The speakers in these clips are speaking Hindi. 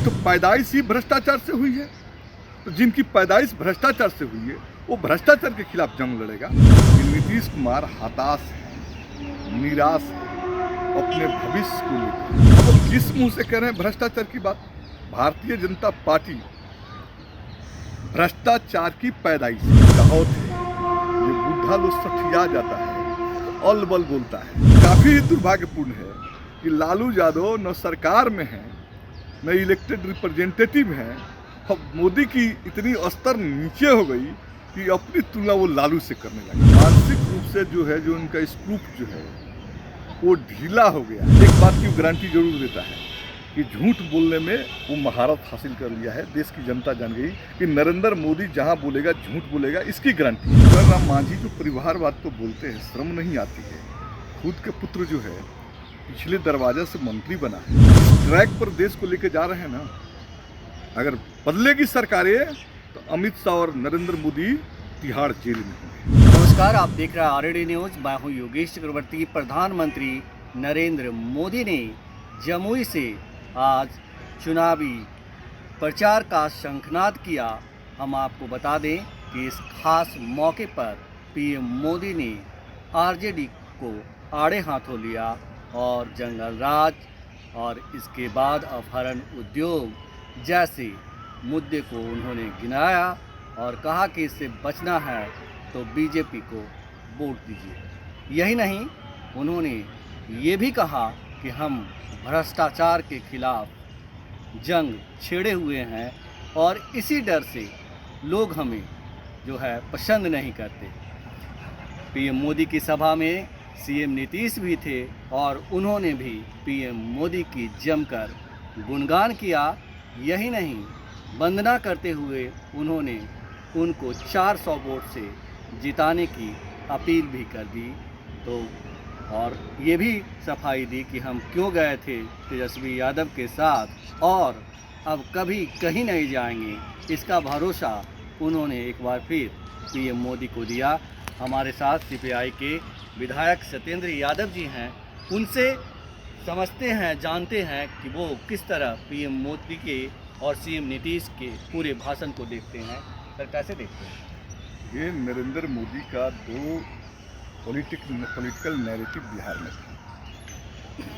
तो पैदाइश ही भ्रष्टाचार से हुई है। तो जिनकी पैदाइश भ्रष्टाचार से हुई है वो भ्रष्टाचार के खिलाफ जंग लड़ेगा। नीतीश कुमार हताश है, निराश है अपने भविष्य को लेकर। वो किस मुंह से कह रहे हैं भ्रष्टाचार की बात? भारतीय जनता पार्टी भ्रष्टाचार की पैदाइश बहुत है। ये बुढ़ा लोग सठिया जाता है, अलबल बोलता है। काफी दुर्भाग्यपूर्ण है कि लालू यादव न सरकार में है न इलेक्टेड रिप्रेजेंटेटिव है। अब मोदी की इतनी स्तर नीचे हो गई कि अपनी तुलना वो लालू से करने लगे। मानसिक रूप से जो है, जो उनका स्क्रूप जो है वो ढीला हो गया। एक बात की गारंटी जरूर देता है कि झूठ बोलने में वो महारत हासिल कर लिया है। देश की जनता जान गई कि नरेंद्र मोदी जहां बोलेगा झूठ बोलेगा, इसकी गारंटी। राम मांझी जो परिवारवाद को बोलते हैं, शर्म नहीं आती है। खुद के पुत्र जो है पिछले दरवाजे से मंत्री बना है। ट्रैक पर देश को लेकर जा रहे हैं ना। अगर बदलेगी सरकारें तो अमित शाह और नरेंद्र मोदी तिहाड़ जेल में होंगे। नमस्कार, आप देख रहे हैं आरएडी न्यूज। मैं हूं योगेश चक्रवर्ती। प्रधानमंत्री नरेंद्र मोदी ने जमुई से आज चुनावी प्रचार का शंखनाद किया। हम आपको बता दें कि इस खास मौके पर पीएम मोदी ने आरजेडी को आड़े हाथों लिया और जंगल राज और इसके बाद अपहरण उद्योग जैसे मुद्दे को उन्होंने गिनाया और कहा कि इससे बचना है तो बीजेपी को वोट दीजिए। यही नहीं, उन्होंने ये भी कहा कि हम भ्रष्टाचार के खिलाफ जंग छेड़े हुए हैं और इसी डर से लोग हमें जो है पसंद नहीं करते। पीएम मोदी की सभा में सीएम नीतीश भी थे और उन्होंने भी पीएम मोदी की जमकर गुणगान किया। यही नहीं, वंदना करते हुए उन्होंने उनको 400 वोट से जिताने की अपील भी कर दी। तो और ये भी सफाई दी कि हम क्यों गए थे तेजस्वी यादव के साथ और अब कभी कहीं नहीं जाएंगे। इसका भरोसा उन्होंने एक बार फिर पीएम मोदी को दिया। हमारे साथ सीपीआई के विधायक सत्येंद्र यादव जी हैं, उनसे समझते हैं, जानते हैं कि वो किस तरह पीएम मोदी के और सीएम नीतीश के पूरे भाषण को देखते हैं। सर, कैसे देखते हैं? ये नरेंद्र मोदी का दो पॉलिटिकल नैरेटिव बिहार में था,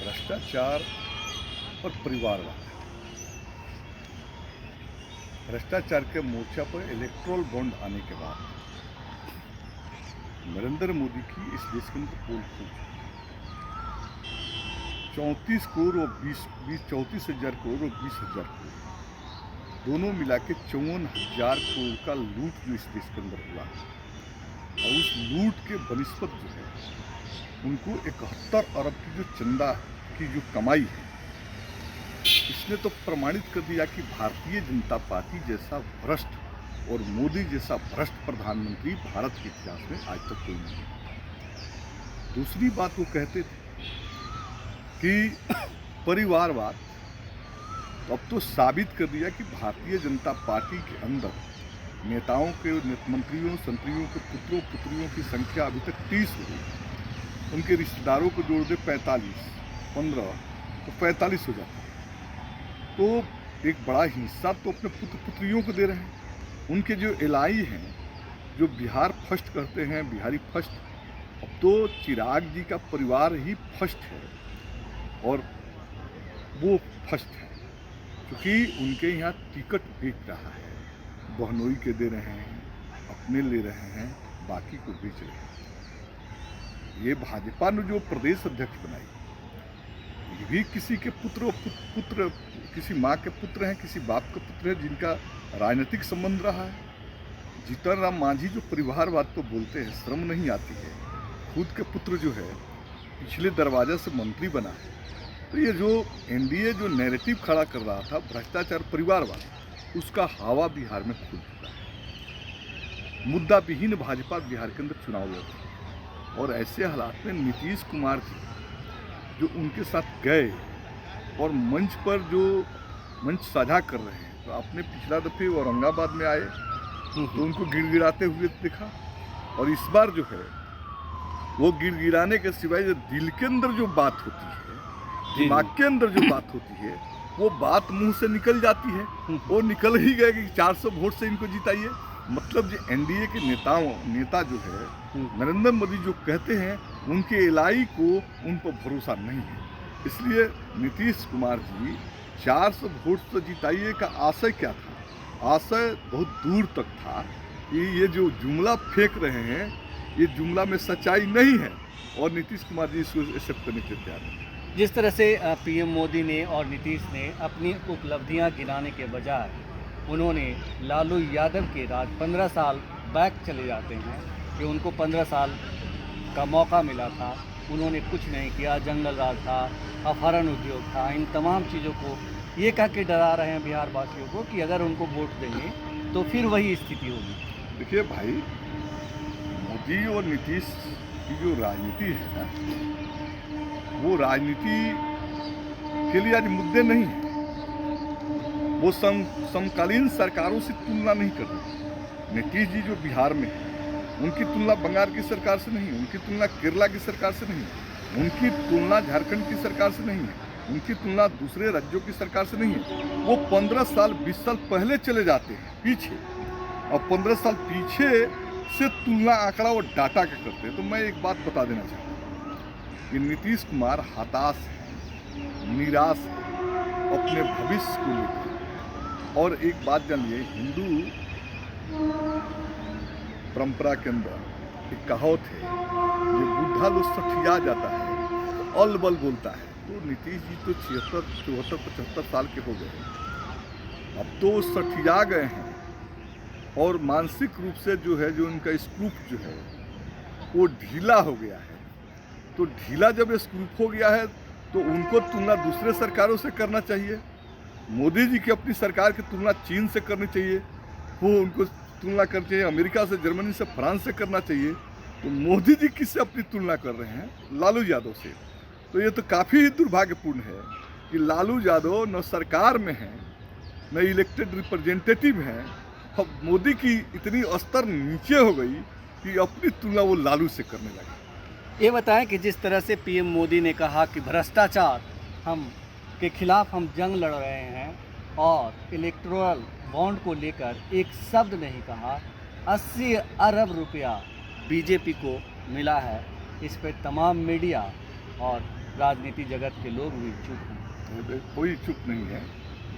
भ्रष्टाचार और परिवारवाद। भ्रष्टाचार के मोर्चा पर इलेक्ट्रोल बॉन्ड आने के बाद नरेंद्र मोदी की इस देश के अंदर पोल खुल 34 करोड़ और 34,000 करोड़ और 20,000 करोड़ दोनों मिला के 54,000 करोड़ का लूट जो इस देश के अंदर हुआ। और उस लूट के बनिस्पत जो है उनको 71 अरब की जो चंदा की जो कमाई है, इसने तो प्रमाणित कर दिया कि भारतीय जनता पार्टी जैसा भ्रष्ट और मोदी जैसा भ्रष्ट प्रधानमंत्री भारत के इतिहास में आज तक कोई नहीं है। दूसरी बात वो कहते थे कि परिवारवाद, अब तो साबित कर दिया कि भारतीय जनता पार्टी के अंदर नेताओं के, मंत्रियों संतरियों के पुत्रों पुत्रियों की संख्या अभी तक 30 हो गई। उनके रिश्तेदारों को जोड़ दे 45, 15 तो 45 हो जाता है। तो एक बड़ा हिस्सा तो अपने पुत्र पुत्रियों को दे रहे हैं। उनके जो एलआई हैं, जो बिहार फर्स्ट कहते हैं, बिहारी फर्स्ट, अब तो चिराग जी का परिवार ही फर्स्ट है और वो फर्स्ट है क्योंकि उनके यहाँ टिकट बिक रहा है। बहनोई के दे रहे हैं, अपने ले रहे हैं, बाकी को बेच रहे हैं। ये भाजपा ने जो प्रदेश अध्यक्ष बनाई, ये भी किसी के पुत्र किसी माँ के पुत्र हैं, किसी बाप के पुत्र हैं जिनका राजनीतिक संबंध रहा है। जीतन राम मांझी जो परिवारवाद को बोलते हैं, शर्म नहीं आती है। खुद के पुत्र जो है पिछले दरवाजे से मंत्री बना है। तो ये जो एनडीए जो नैरेटिव खड़ा कर रहा था भ्रष्टाचार परिवारवाद, उसका हवा बिहार में खुल चुका है। मुद्दा विहीन भाजपा बिहार के अंदर चुनाव लड़ रही है और ऐसे हालात में नीतीश कुमार जी जो उनके साथ गए और मंच पर जो मंच साझा कर रहे हैं, तो आपने पिछला दफे औरंगाबाद में आए तो उनको गिड़गिड़ाते हुए देखा और इस बार जो है वो गिड़गिड़ाने के सिवाय जो दिल के अंदर जो बात होती है, दिमाग के अंदर जो बात होती है, वो बात मुंह से निकल जाती है, वो निकल ही गए कि 400 वोट से इनको जिताइए। मतलब जो एनडीए के नेता जो है नरेंद्र मोदी जो कहते हैं उनके एलाई को उन पर भरोसा नहीं है। इसलिए नीतीश कुमार जी 400 वोट से जिताइए का आशय क्या था? आशय बहुत दूर तक था कि ये जो जुमला फेंक रहे हैं ये जुमला में सच्चाई नहीं है और नीतीश कुमार जी इसको एक्सेप्ट करने के तैयार हैं। जिस तरह से पीएम मोदी ने और नीतीश ने अपनी उपलब्धियां गिनाने के बजाय उन्होंने लालू यादव के राज 15 साल बैक चले जाते हैं कि उनको 15 साल का मौका मिला था, उन्होंने कुछ नहीं किया, जंगल राज था, अपहरण उद्योग था, इन तमाम चीज़ों को ये कह के डरा रहे हैं बिहार वासियों को कि अगर उनको वोट देंगे तो फिर वही स्थिति होगी। देखिए भाई, मोदी और नीतीश की जो राजनीति है ना, वो राजनीति के लिए आज मुद्दे नहीं है। वो समकालीन सरकारों से तुलना नहीं कर रहे। नीतीश जी जो बिहार में है उनकी तुलना बंगाल की सरकार से नहीं है, उनकी तुलना केरला की सरकार से नहीं है, उनकी तुलना झारखंड की सरकार से नहीं है, उनकी तुलना दूसरे राज्यों की सरकार से नहीं है। वो 15 साल 20 साल पहले चले जाते हैं पीछे, और 15 साल पीछे से तुलना आंकड़ा और डाटा के करते हैं। तो मैं एक बात बता देना चाहता हूँ कि नीतीश कुमार हताश है, निराश है अपने भविष्य को लेकर। और एक बात जानिए, हिंदू परंपरा के अंदर एक कहावत है, ये बूढ़ा लोग सठिया जाता है, अल बल बोलता है। तो नीतीश जी तो 76, 74, 75 साल के हो गए, अब तो सठिया गए हैं और मानसिक रूप से जो है, जो उनका स्क्रूप जो है वो ढीला हो गया है। तो ढीला जब स्क्रूप हो गया है तो उनको तुलना दूसरे सरकारों से करना चाहिए। मोदी जी की अपनी सरकार की तुलना चीन से करनी चाहिए, वो उनको तुलना करनी चाहिए अमेरिका से, जर्मनी से, फ्रांस से करना चाहिए। तो मोदी जी किससे अपनी तुलना कर रहे हैं? लालू यादव से। तो ये तो काफ़ी ही दुर्भाग्यपूर्ण है कि लालू यादव न सरकार में है, न इलेक्टेड रिप्रेजेंटेटिव हैं। अब मोदी की इतनी स्तर नीचे हो गई कि अपनी तुलना वो लालू से करने लगे। ये बताएं कि जिस तरह से पीएम मोदी ने कहा कि भ्रष्टाचार हम के खिलाफ हम जंग लड़ रहे हैं और इलेक्टोरल बॉन्ड को लेकर एक शब्द नहीं कहा, 80 अरब रुपया बीजेपी को मिला है। इस पर तमाम मीडिया और राजनीति जगत के लोग भी चुप हैं। कोई चुप नहीं है।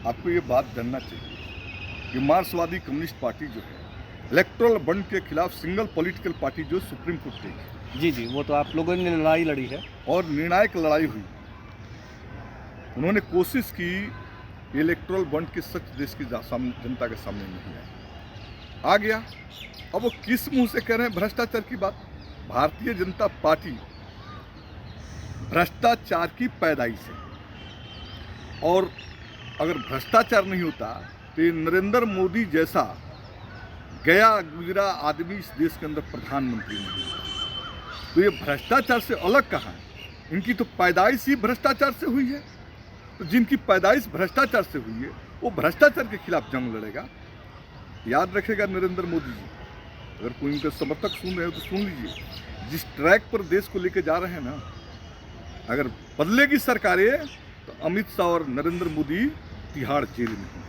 आपको ये बात जानना चाहिए कि मार्क्सवादी कम्युनिस्ट पार्टी जो है इलेक्टोरल बॉन्ड के खिलाफ सिंगल पॉलिटिकल पार्टी जो सुप्रीम कोर्ट गई है। जी, वो तो आप लोगों ने लड़ाई लड़ी है और निर्णायक लड़ाई हुई। उन्होंने कोशिश की इलेक्टोरल बॉन्ड के सच देश की जनता के सामने नहीं आ गया। अब वो किस मुंह से कह रहे हैं भ्रष्टाचार की बात? भारतीय जनता पार्टी भ्रष्टाचार की पैदाइश है, और अगर भ्रष्टाचार नहीं होता तो ये नरेंद्र मोदी जैसा गया गुजरा आदमी इस देश के अंदर प्रधानमंत्री नहीं होता। तो ये भ्रष्टाचार से अलग कहाँ है? इनकी तो पैदाइश ही भ्रष्टाचार से हुई है। तो जिनकी पैदाइश भ्रष्टाचार से हुई है वो भ्रष्टाचार के खिलाफ जंग लड़ेगा। याद रखेगा नरेंद्र मोदी जी, अगर कोई उनके समर्थक सुन रहे हो तो सुन लीजिए, जिस ट्रैक पर देश को लेके जा रहे हैं ना, अगर बदलेगी सरकारें तो अमित शाह और नरेंद्र मोदी तिहाड़ जेल में होंगे।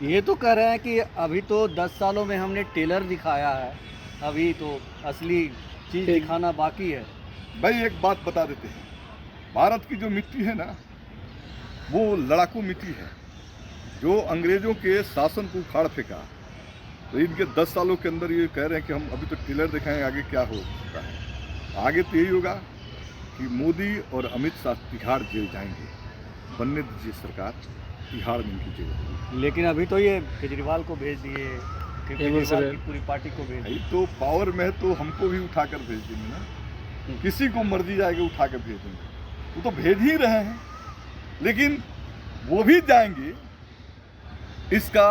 ये तो कह रहे हैं कि अभी तो 10 सालों में हमने टेलर दिखाया है, अभी तो असली चीज़ दिखाना बाकी है। भाई एक बात बता देते हैं, भारत की जो मिट्टी है ना वो लड़ाकू मिट्टी है, जो अंग्रेजों के शासन को उखाड़ फेंका। तो इनके 10 सालों के अंदर ये कह रहे हैं कि हम अभी तो टेलर दिखाएंगे, आगे क्या हो सकता है। आगे तो यही होगा कि मोदी और अमित शाह तिहाड़ जेल जाएंगे। बनने दीजिए सरकार, तिहाड़ में इनकी जेल होगी। लेकिन अभी तो ये केजरीवाल को भेज दिए, केजरीवाल की पूरी पार्टी को भेज दिए। तो पावर में है तो हमको भी उठा कर भेज देंगे ना, किसी को मर्जी जाएगी उठा कर भेज देंगे। वो तो भेज ही रहे हैं, लेकिन वो भी जाएंगे। इसका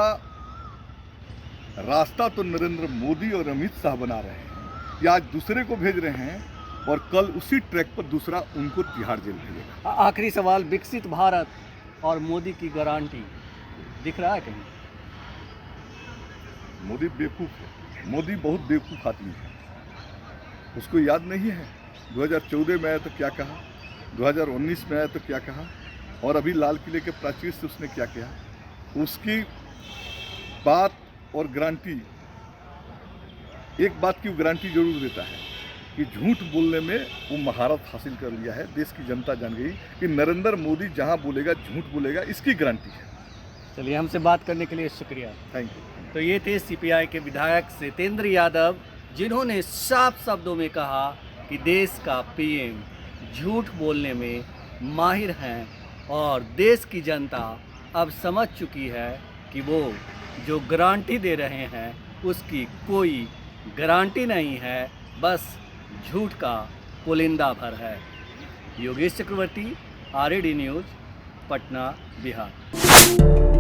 रास्ता तो नरेंद्र मोदी और अमित शाह बना रहे हैं कि आज दूसरे को भेज रहे हैं और कल उसी ट्रैक पर दूसरा उनको तिहाड़ जेल भेजेगा। आखिरी सवाल, विकसित भारत और मोदी की गारंटी दिख रहा है कहीं? मोदी बेवकूफ़ है, मोदी बहुत बेवकूफ़ आदमी है। उसको याद नहीं है 2014 में आया तो क्या कहा, 2019 में आया तो क्या कहा, और अभी लाल किले के प्राचीर से उसने क्या किया, उसकी बात और गारंटी, एक बात की वो गारंटी जरूर देता है कि झूठ बोलने में वो महारत हासिल कर लिया है। देश की जनता जान गई कि नरेंद्र मोदी जहां बोलेगा झूठ बोलेगा, इसकी गारंटी है। चलिए, हमसे बात करने के लिए शुक्रिया। Thank you. तो ये थे सीपीआई के विधायक सत्येंद्र यादव, जिन्होंने साफ शब्दों में कहा कि देश का पीएम झूठ बोलने में माहिर हैं और देश की जनता अब समझ चुकी है कि वो जो गारंटी दे रहे हैं उसकी कोई गारंटी नहीं है, बस झूठ का पुलिंदा भर है। योगेश चक्रवर्ती, RAD न्यूज़, पटना, बिहार।